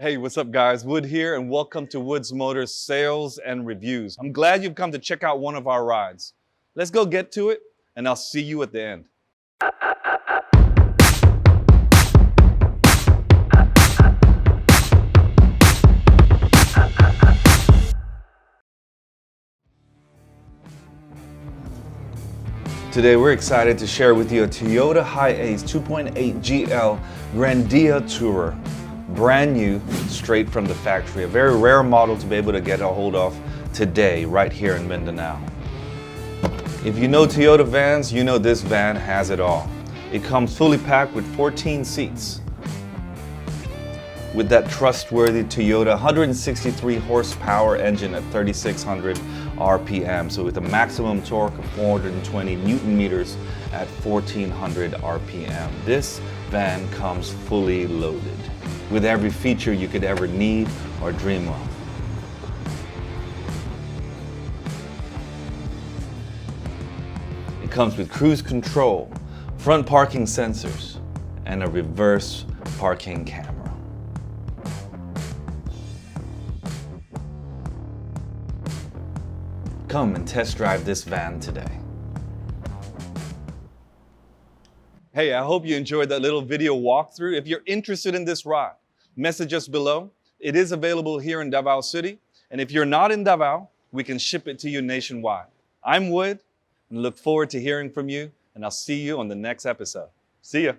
Hey, what's up guys? Wood here and welcome to Woods Motors Sales and Reviews. I'm glad you've come to check out one of our rides. Let's go get to it and I'll see you at the end. Today we're excited to share with you a Toyota Hiace 2.8 GL Grandia Tourer. Brand new, straight from the factory. A very rare model to be able to get a hold of today, right here in Mindanao. If you know Toyota vans, you know this van has it all. It comes fully packed with 14 seats. With that trustworthy Toyota 163 horsepower engine at 3,600 RPM, so with a maximum torque of 420 Newton meters at 1,400 RPM. This van comes fully loaded with every feature you could ever need or dream of. It comes with cruise control, front parking sensors, and a reverse parking camera. Come and test drive this van today. Hey, I hope you enjoyed that little video walkthrough. If you're interested in this ride, message us below. It is available here in Davao City. And if you're not in Davao, we can ship it to you nationwide. I'm Wood and look forward to hearing from you, and I'll see you on the next episode. See ya.